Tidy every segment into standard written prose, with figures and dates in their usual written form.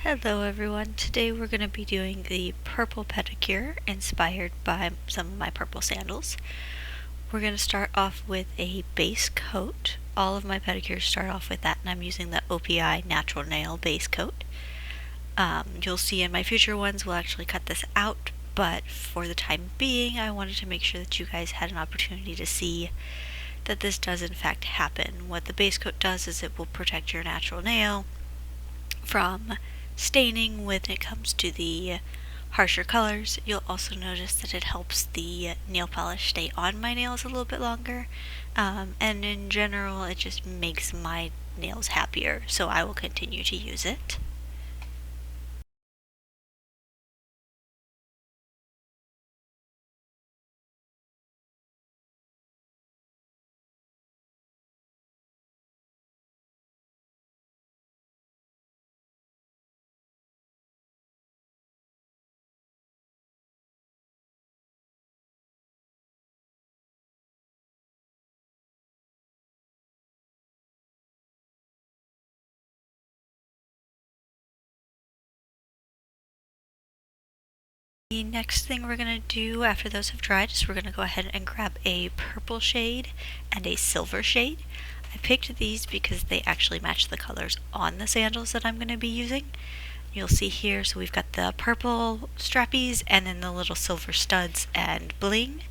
Hello everyone, today we're going to be doing the purple pedicure inspired by some of my purple sandals. We're going to start off with a base coat. All of my pedicures start off with that, and I'm using the OPI Natural Nail base coat. You'll see in my future ones we'll actually cut this out, but for the time being I wanted to make sure that you guys had an opportunity to see that this does in fact happen. What the base coat does is it will protect your natural nail from staining when it comes to the harsher colors. You'll also notice that it helps the nail polish stay on my nails a little bit longer, and in general it just makes my nails happier, so I will continue to use it. The next thing we're going to do after those have dried is we're going to go ahead and grab a purple shade and a silver shade. I picked these because they actually match the colors on the sandals that I'm going to be using. You'll see here, so we've got the purple strappies and then the little silver studs and bling.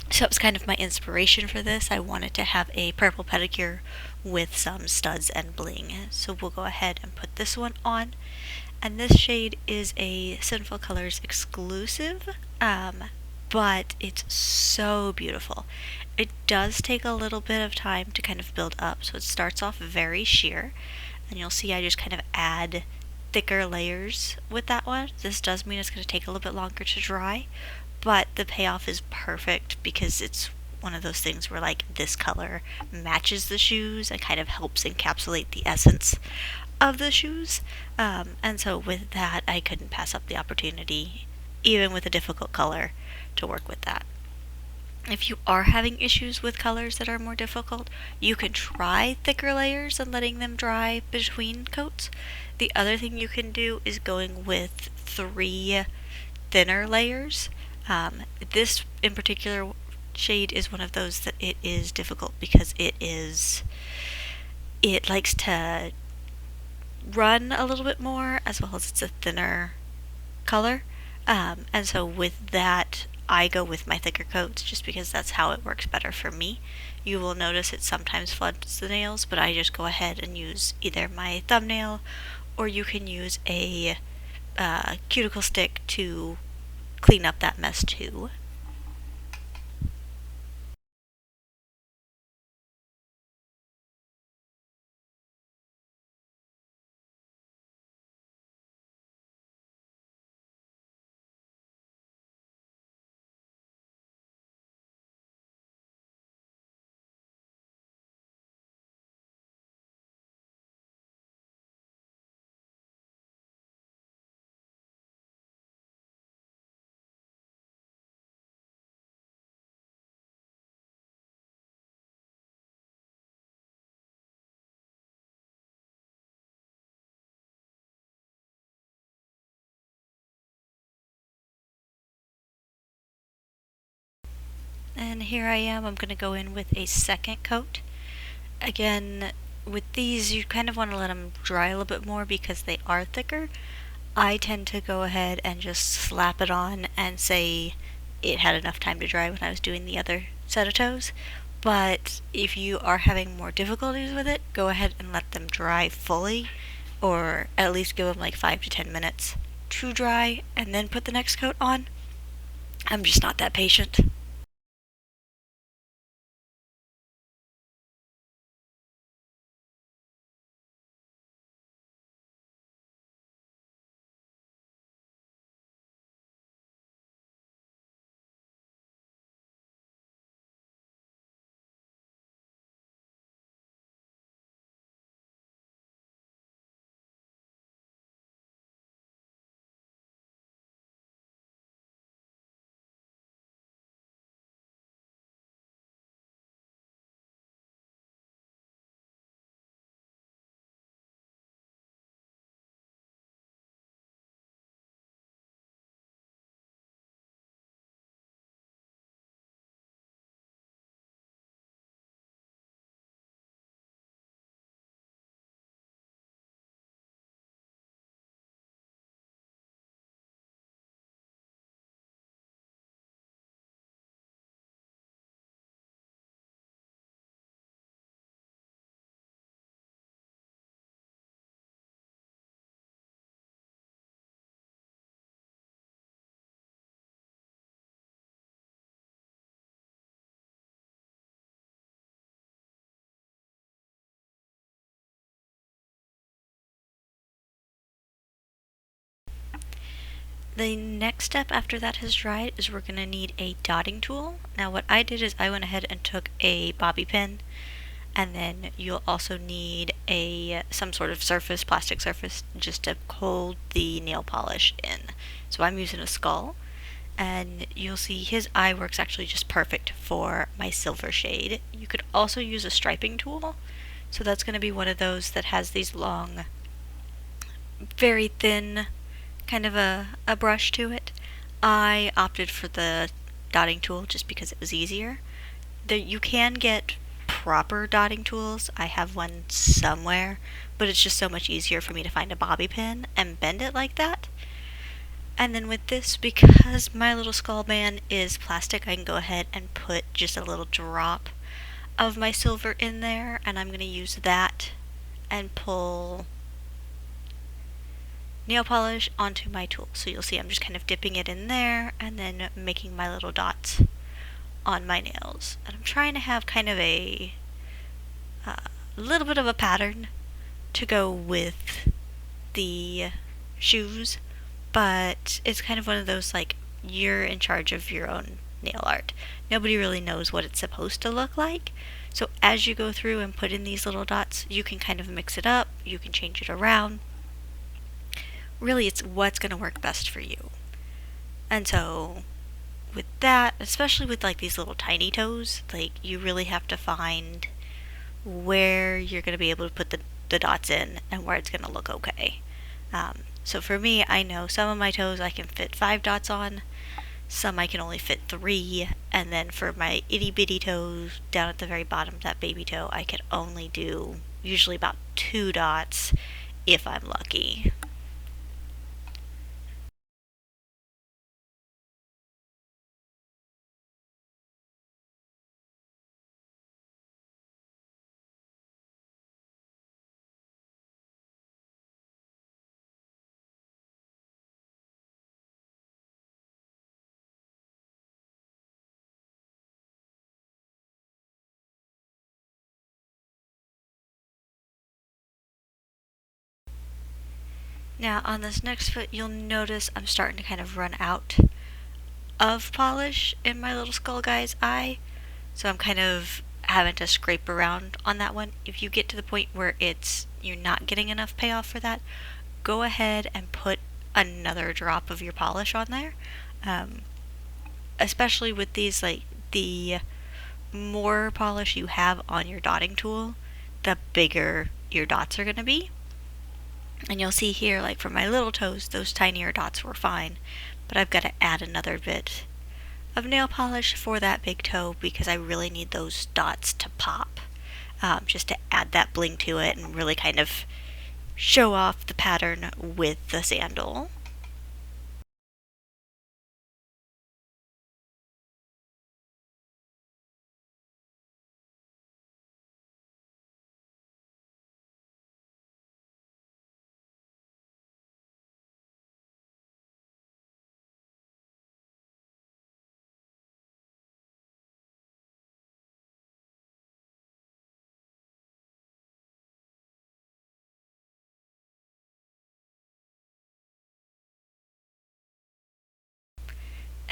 So it was kind of my inspiration for this. I wanted to have a purple pedicure with some studs and bling. So we'll go ahead and put this one on. And this shade is a Sinful Colors exclusive, but it's so beautiful. It does take a little bit of time to kind of build up, so it starts off very sheer, and you'll see I just kind of add thicker layers with that one. This does mean it's going to take a little bit longer to dry, but the payoff is perfect because it's one of those things where like this color matches the shoes and kind of helps encapsulate the essence of the shoes. And so with that, I couldn't pass up the opportunity, even with a difficult color, to work with that. If you are having issues with colors that are more difficult, you can try thicker layers and letting them dry between coats. The other thing you can do is going with 3 thinner layers. This in particular shade is one of those that it is difficult because it likes to run a little bit more, as well as it's a thinner color. And so with that, I go with my thicker coats just because that's how it works better for me. You will notice it sometimes floods the nails, but I just go ahead and use either my thumbnail, or you can use a cuticle stick to clean up that mess too. And here I am, I'm going to go in with a second coat. Again, with these, you kind of want to let them dry a little bit more because they are thicker. I tend to go ahead and just slap it on and say it had enough time to dry when I was doing the other set of toes. But if you are having more difficulties with it, go ahead and let them dry fully, or at least give them like 5 to 10 minutes to dry and then put the next coat on. I'm just not that patient. The next step after that has dried is we're going to need a dotting tool. Now what I did is I went ahead and took a bobby pin, and then you'll also need some sort of surface, plastic surface, just to hold the nail polish in. So I'm using a skull, and you'll see his eye works actually just perfect for my silver shade. You could also use a striping tool, so that's going to be one of those that has these long, very thin, kind of a brush to it. I opted for the dotting tool just because it was easier. You can get proper dotting tools. I have one somewhere, but it's just so much easier for me to find a bobby pin and bend it like that. And then with this, because my little skull man is plastic, I can go ahead and put just a little drop of my silver in there, and I'm going to use that and pull nail polish onto my tool. So you'll see I'm just kind of dipping it in there and then making my little dots on my nails. And I'm trying to have kind of a little bit of a pattern to go with the shoes, but it's kind of one of those like you're in charge of your own nail art. Nobody really knows what it's supposed to look like. So as you go through and put in these little dots, you can kind of mix it up, you can change it around. Really, it's what's going to work best for you. And so with that, especially with like these little tiny toes, like you really have to find where you're going to be able to put the dots in and where it's going to look okay. So for me, I know some of my toes I can fit 5 dots on, some I can only fit 3, and then for my itty bitty toes down at the very bottom, that baby toe, I can only do usually about 2 dots if I'm lucky. Now on this next foot, you'll notice I'm starting to kind of run out of polish in my little skull guy's eye. So I'm kind of having to scrape around on that one. If you get to the point where you're not getting enough payoff for that, go ahead and put another drop of your polish on there. Especially with these, like the more polish you have on your dotting tool, the bigger your dots are going to be. And you'll see here, like for my little toes, those tinier dots were fine, but I've got to add another bit of nail polish for that big toe because I really need those dots to pop, just to add that bling to it and really kind of show off the pattern with the sandal.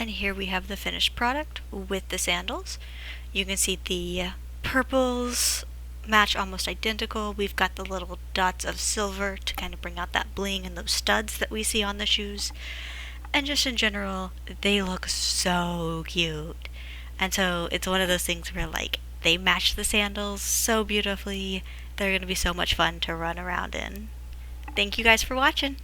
And here we have the finished product with the sandals. You can see the purples match almost identical. We've got the little dots of silver to kind of bring out that bling and those studs that we see on the shoes. And just in general, they look so cute. And so it's one of those things where like they match the sandals so beautifully. They're going to be so much fun to run around in. Thank you guys for watching.